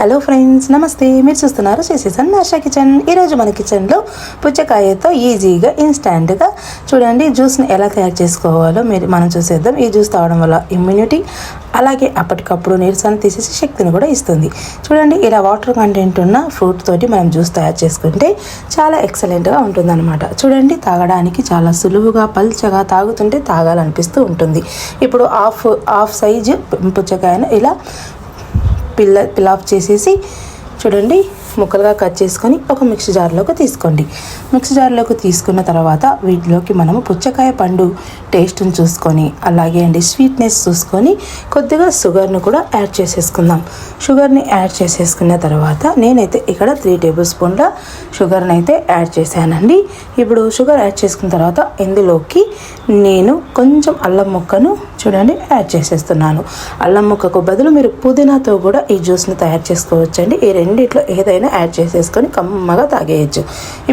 Hello friends, నమస్తే. మీరు చూస్తున్నారు శ్రీసన్ ఆశా కిచెన్. ఈరోజు మన కిచెన్లో పుచ్చకాయతో ఈజీగా ఇన్స్టాంట్గా చూడండి జ్యూస్ని ఎలా తయారు చేసుకోవాలో మనం చూసేద్దాం. ఈ జ్యూస్ తాగడం వల్ల ఇమ్యూనిటీ, అలాగే అప్పటికప్పుడు నీరసాన్ని తీసేసి శక్తిని కూడా ఇస్తుంది. చూడండి, ఇలా వాటర్ కంటెంట్ ఉన్న ఫ్రూట్ తోటి మనం జ్యూస్ తయారు చేసుకుంటే చాలా ఎక్సలెంట్గా ఉంటుందన్నమాట. చూడండి, తాగడానికి చాలా సులువుగా పల్చగా తాగుతుంటే తాగాలనిపిస్తూ ఉంటుంది. ఇప్పుడు హాఫ్ సైజు పుచ్చకాయను ఇలా పిల్ ఆఫ్ చేసేసి చూడండి ముక్కలుగా కట్ చేసుకొని ఒక మిక్సీ జార్లోకి తీసుకోండి. మిక్సీ జార్లోకి తీసుకున్న తర్వాత వీటిలోకి మనము పుచ్చకాయ పండు టేస్ట్ని చూసుకొని, అలాగే స్వీట్నెస్ చూసుకొని కొద్దిగా షుగర్ను కూడా యాడ్ చేసేసుకుందాం. షుగర్ని యాడ్ చేసేసుకున్న తర్వాత నేనైతే ఇక్కడ 3 టేబుల్ స్పూన్ల షుగర్ని అయితే యాడ్ చేశానండి. ఇప్పుడు షుగర్ యాడ్ చేసుకున్న తర్వాత ఇందులోకి నేను కొంచెం అల్లం ముక్కను చూడండి యాడ్ చేసేస్తున్నాను. అల్లం ముక్కకు బదులు మీరు పుదీనాతో కూడా ఈ జ్యూస్ని తయారు చేసుకోవచ్చండి. ఈ రెండిట్లో ఏదైనా యాడ్ చేసేసుకొని కమ్మగా తాగేయచ్చు.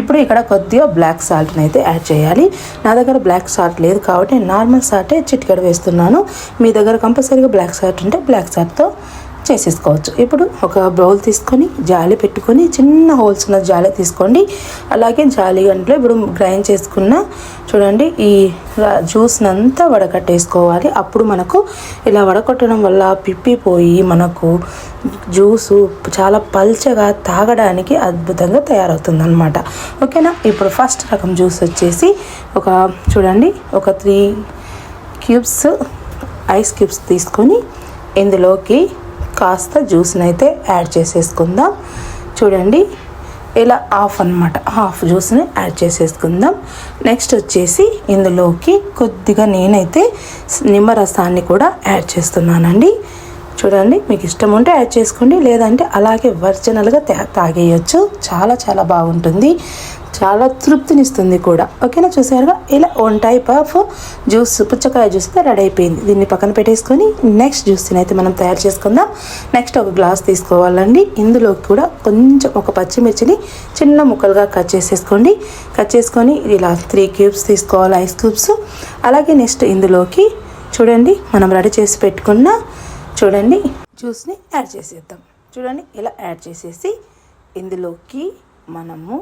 ఇప్పుడు ఇక్కడ కొద్దిగా బ్లాక్ సాల్ట్ని అయితే యాడ్ చేయాలి. నా దగ్గర బ్లాక్ సాల్ట్ లేదు కాబట్టి నార్మల్ సాల్టే చిటికెడు వేస్తున్నాను. మీ దగ్గర కంపల్సరీగా బ్లాక్ సాల్ట్ ఉంటే బ్లాక్ సాల్ట్తో చేసేసుకోవచ్చు. ఇప్పుడు ఒక బౌల్ తీసుకొని జాలి పెట్టుకొని చిన్న హోల్స్ ఉన్న జాలి తీసుకోండి. అలాగే జాలి గంటలో ఇప్పుడు గ్రైండ్ చేసుకున్న చూడండి ఈ జ్యూస్ని అంతా వడకట్టేసుకోవాలి. అప్పుడు మనకు ఇలా వడకట్టడం వల్ల పిప్పిపోయి మనకు జ్యూసు చాలా పల్చగా తాగడానికి అద్భుతంగా తయారవుతుంది అనమాట. ఓకేనా. ఇప్పుడు ఫస్ట్ రకం జ్యూస్ వచ్చేసి చూడండి ఒక 3 క్యూబ్స్ ఐస్ క్యూబ్స్ తీసుకొని ఇందులోకి కాస్త జ్యూస్ని అయితే యాడ్ చేసేసుకుందాం. చూడండి ఇలా హాఫ్ జ్యూస్ని యాడ్ చేసేసుకుందాం. నెక్స్ట్ వచ్చేసి ఇందులోకి కొద్దిగా నేనైతే నిమ్మరసాన్ని కూడా యాడ్ చేస్తున్నానండి. చూడండి, మీకు ఇష్టం ఉంటే యాడ్ చేసుకోండి, లేదంటే అలాగే ఒరిజినల్గా తాగేయచ్చు. చాలా చాలా బాగుంటుంది, చాలా తృప్తినిస్తుంది కూడా. ఓకేనా. చూసారుగా ఇలా 1 టైప్ ఆఫ్ జ్యూస్ పుచ్చకాయ జ్యూస్ అయితే రెడీ అయిపోయింది. దీన్ని పక్కన పెట్టేసుకొని నెక్స్ట్ జ్యూస్ని అయితే మనం తయారు చేసుకుందాం. నెక్స్ట్ ఒక గ్లాస్ తీసుకోవాలండి. ఇందులోకి కూడా కొంచెం ఒక పచ్చిమిర్చిని చిన్న ముక్కలుగా కట్ చేసేసుకోండి. కట్ చేసుకొని ఇలా 3 క్యూబ్స్ తీసుకోవాలి ఐస్ క్యూబ్స్. అలాగే నెక్స్ట్ ఇందులోకి చూడండి మనం రెడీ చేసి పెట్టుకున్న చూడండి జ్యూస్ని యాడ్ చేసేద్దాం. చూడండి ఇలా యాడ్ చేసేసి ఇందులోకి మనము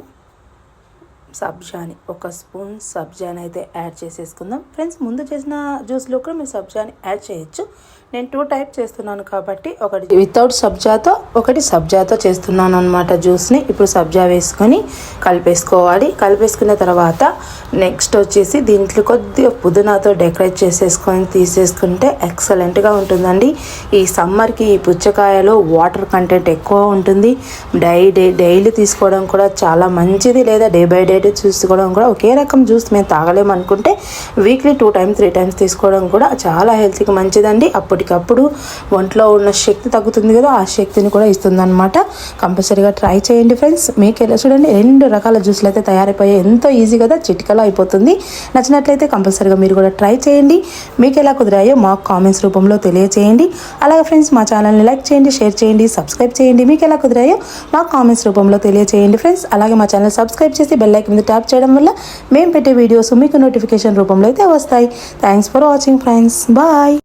సబ్జాని 1 స్పూన్ సబ్జాని అయితే యాడ్ చేసేసుకుందాం. ఫ్రెండ్స్, ముందు చేసిన జ్యూస్లో కూడా మీరు సబ్జాని యాడ్ చేయొచ్చు. నేను 2 టైప్ చేస్తున్నాను కాబట్టి ఒకటి వితౌట్ సబ్జాతో, ఒకటి సబ్జాతో చేస్తున్నాను అనమాట జ్యూస్ని. ఇప్పుడు సబ్జా వేసుకొని కలిపేసుకోవాలి. కలిపేసుకున్న తర్వాత నెక్స్ట్ వచ్చేసి దీంట్లో కొద్దిగా పుదీనాతో డెకరేట్ చేసేసుకొని తీసేసుకుంటే ఎక్సలెంట్గా ఉంటుందండి. ఈ సమ్మర్కి ఈ పుచ్చకాయలో వాటర్ కంటెంట్ ఎక్కువ ఉంటుంది. డైలీ తీసుకోవడం కూడా చాలా మంచిది, లేదా డే బై డే తీసుకోవడం కూడా. ఒకే రకం జ్యూస్ మేము తాగలేమనుకుంటే వీక్లీ 2 టైమ్స్ 3 టైమ్స్ తీసుకోవడం కూడా చాలా హెల్త్కి మంచిదండి. అప్పటికప్పుడు ఒంట్లో ఉన్న శక్తి తగ్గుతుంది కదా, ఆ శక్తిని కూడా ఇస్తుంది అనమాట. కంపల్సరీగా ట్రై చేయండి ఫ్రెండ్స్. మీకు ఎలా చూడండి 2 రకాల జ్యూస్లు అయితే తయారైపోయాయి. ఎంతో ఈజీ కదా, చిటికలో అయిపోతుంది. నచ్చినట్లయితే కంపల్సరీగా మీరు కూడా ట్రై చేయండి. మీకు ఎలా కుదిరాయో మాకు కామెంట్స్ రూపంలో తెలియచేయండి. అలాగే ఫ్రెండ్స్, మా ఛానల్ని లైక్ చేయండి, షేర్ చేయండి, సబ్స్క్రైబ్ చేయండి. మీకు ఎలా కుదిరాయో మాకు కామెంట్స్ రూపంలో తెలియచేయండి ఫ్రెండ్స్. అలాగే మా ఛానల్ సబ్స్క్రైబ్ చేసి బెల్ ఐకాన్ మీద ట్యాప్ చేయడం వల్ల మేము పెట్టే వీడియోస్ మీకు నోటిఫికేషన్ రూపంలో అయితే వస్తాయి. Thanks for watching friends. Bye.